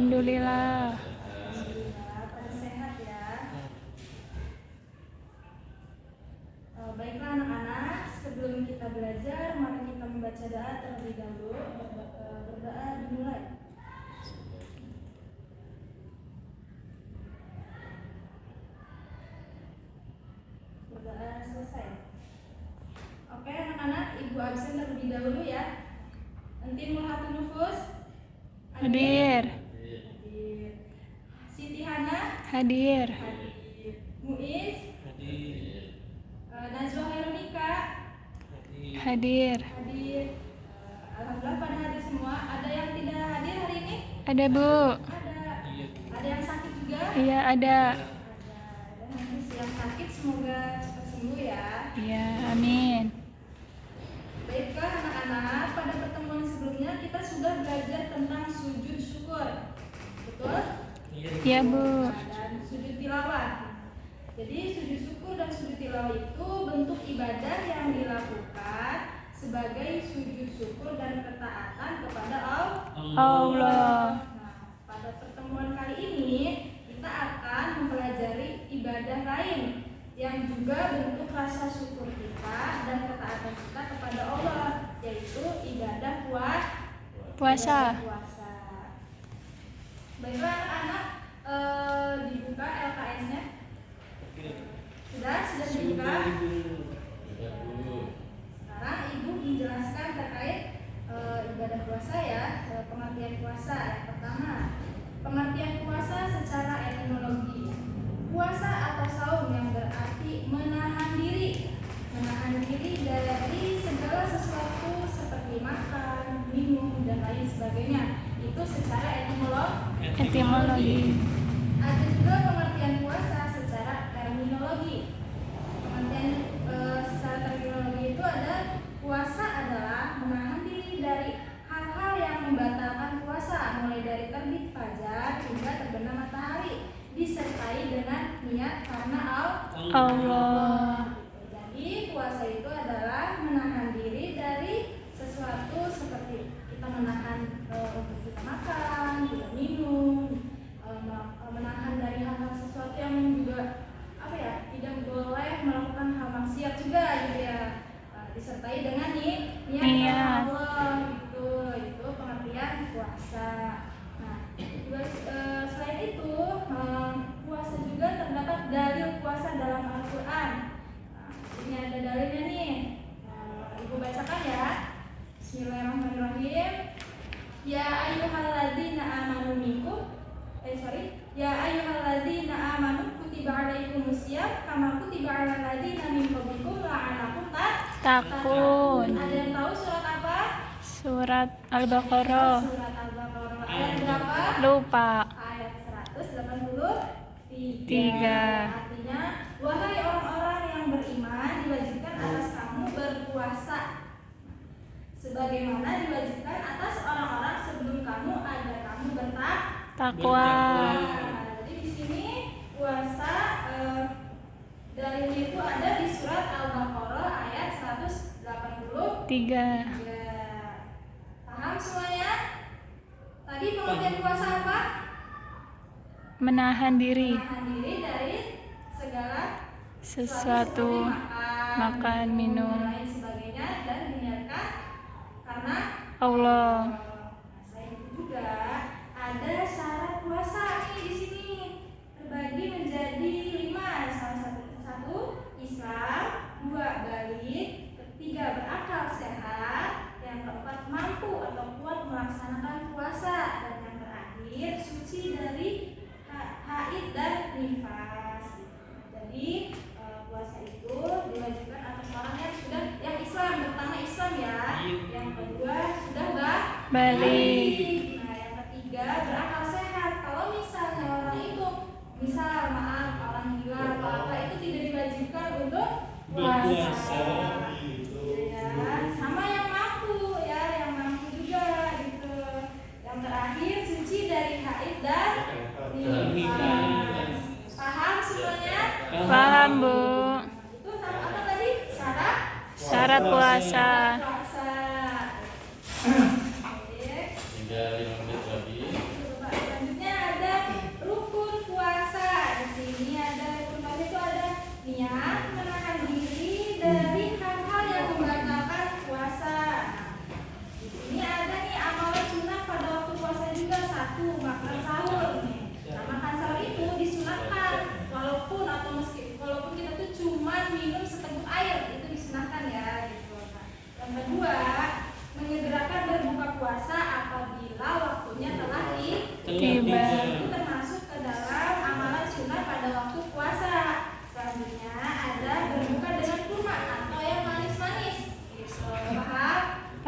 Alhamdulillah. Alhamdulillah, pada sehat ya. Baiklah anak-anak, sebelum kita belajar, mari kita membaca doa terlebih dahulu. Berdoa dimulai. Berdoa selesai. Oke anak-anak, ibu absen terlebih dahulu ya. Nanti mulhatun nufus. Hadir. Hadir. Siti Hana. Hadir. Hadir. Muiz. Hadir. Najwa Heronika. Hadir. Hadir. Alhamdulillah pada hadir semua. Ada yang tidak hadir hari ini? Ada, Bu. Ada. Ada yang sakit juga? Iya, ada. Dan nanti yang sakit semoga cepat sembuh ya. Iya, amin. Baiklah anak-anak, pada pertemuan sebelumnya kita sudah belajar tentang sujud syukur. Betul? Iya, Bu. Dan sujud tilawah. Jadi sujud syukur dan sujud tilawah itu bentuk ibadah yang dilakukan sebagai sujud syukur dan ketaatan kepada Allah. Nah, pada pertemuan kali ini kita akan mempelajari ibadah lain yang juga bentuk rasa syukur kita dan ketaatan kita kepada Allah, yaitu ibadah Puasa. Baiklah anak-anak, dibuka LKS-nya. Sudah dibuka. Sekarang ibu menjelaskan terkait ibadah puasa ya, pengertian puasa. Yang pertama, pengertian puasa secara etimologi. Puasa atau saum yang berarti menahan diri dari segala sesuatu seperti makan, minum, dan lain sebagainya. Itu secara Etimologi. Ada juga pengertian puasa secara terminologi. Pengertian secara terminologi itu ada puasa adalah menahan diri dari hal-hal yang membatalkan puasa, mulai dari terbit fajar hingga terbenam matahari, disertai dengan niat karena Allah. Jadi puasa itu adalah menahan diri dari sesuatu seperti kita menahan untuk kita makan, tidak minum, menahan dari hal-hal sesuatu yang juga tidak boleh melakukan hal maksiat juga gitu ya, disertai dengan niat karena Allah gitu. Itu pengertian puasa. Nah, juga selain itu puasa juga terdapat dalil puasa dalam Al-Quran. Ini ada dalilnya nih. Ibu bacakan ya. Bismillahirrahmanirrahim. Ya ayyuhalladzina amanu Ya ayyuhalladzina amanu kutiba alaikumusiyam kama kutiba alal ladzina min qablikum la'allakum Tattaqun. Ada yang tahu surat apa? Surat Al-Baqarah. Surat Al-Baqarah. Ayat berapa? Lupa. Ayat 183. 3. Artinya, wahai orang-orang yang beriman, diwajibkan atas kamu berpuasa sebagaimana diwajibkan atas orang-orang sebelum kamu agar kamu Takwa. Jadi di sini puasa dalilnya itu ada di surat Al-Baqarah ayat 183. Paham semuanya? Tadi pengertian puasa apa? Menahan diri. Menahan diri dari segala sesuatu, makan, minum, dan lain sebagainya, dan diniatkan karena Allah. Selain itu juga ada syarat puasa nih di sini, terbagi menjadi 5. Salah satu Islam, 2 balik, 3 berakal sehat, yang keempat mampu atau kuat melaksanakan puasa, dan yang terakhir suci dari haid dan nifas. Jadi puasa itu diwajibkan atas orang yang Islam, pertama Islam ya, yang kedua sudah balik. Nah, yang ketiga berakal sehat. Kalau misalnya orang itu, orang gila atau apa, itu tidak diwajibkan untuk puasa. Ya, sama yang mampu ya, yang mampu juga gitu. Yang terakhir suci dari haid dan nifas. Paham semuanya? Paham, Bu. Itu apa tadi? Syarat puasa. Oke. Tinggal 5 menit lagi. Coba lanjut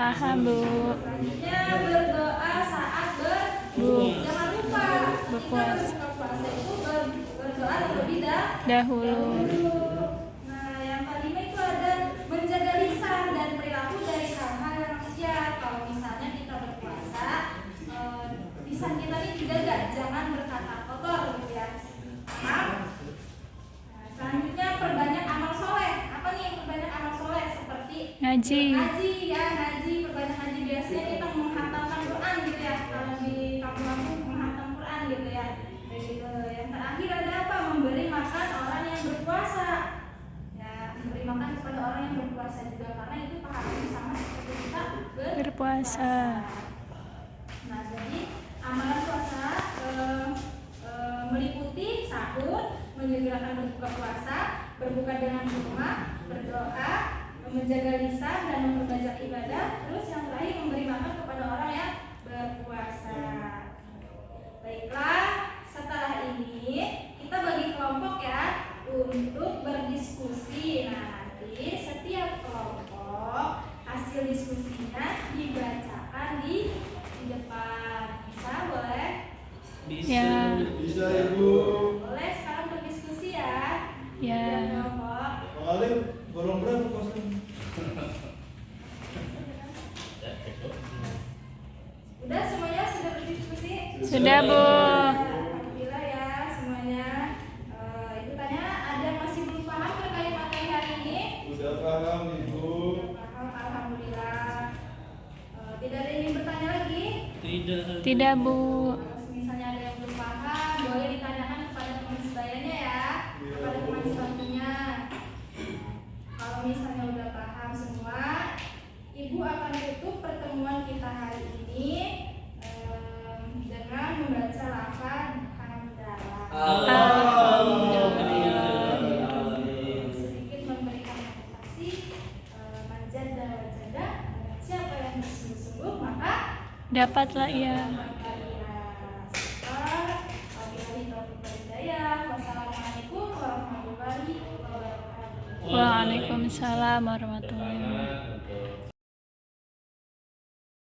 Paham, Bu. Selanjutnya berdoa saat jangan lupa Berpuasa. kita berbuka puasa itu berdoa terlebih Dahulu. Nah, yang kelima itu ada menjaga lisan dan perilaku dari hal-hal yang maksiat. Kalau misalnya kita berpuasa, lisan kita ini dijaga, jangan berkata kotor gitu ya. Maaf. Nah, selanjutnya perbanyak amal soleh. Apa nih yang perbanyak amal soleh? Seperti Ngaji. ngaji, perbanyak ngaji. Biasanya kita menghatamkan Quran gitu ya. Kalau di kampung-kampung menghatam Quran gitu ya. Gitu. Yang terakhir ada apa? Memberi makan orang yang berpuasa. Ya, memberi makan kepada orang yang berpuasa juga karena itu pahalanya sama seperti kita Berpuasa. Nah, jadi amalan puasa meliputi sahur, menyegerakan berbuka puasa, berbuka dengan kurma, berdoa, menjaga lisan dan memperbanyak ibadah. Terus yang terakhir memberi makan kepada orang yang berpuasa. Baiklah, setelah ini kita bagi kelompok ya untuk berdiskusi. Nah, nanti setiap kelompok hasil diskusinya dibacakan di depan. Bisa boleh? Ya. Bisa Ibu. Boleh sekarang berdiskusi ya. Ya. Kelompok. Bang Alim, golong berapa kosan? Udah semuanya sudah berdiskusi? Sudah, Bu. Alhamdulillah ya semuanya. Ibu tanya ada yang masih belum paham terkait materi hari ini? Udah paham Ibu. Sudah paham, alhamdulillah. Tidak ada yang ingin bertanya lagi? Tidak, Bu. Kalau misalnya ada yang belum paham, boleh ditanyakan kepada teman sebayanya ya, kepada teman sebangkunya. Kalau misalnya udah paham semua, Ibu akan tutup pertemuan kita hari ini dengan membaca lafaz hamdalah. Sedikit memberikan motivasi, manjat dan wajada. Siapa yang bersungguh-sungguh maka Dapatlah ia. Wassalamualaikum warahmatullahi wabarakatuh. Waalaikumsalam warahmatullahi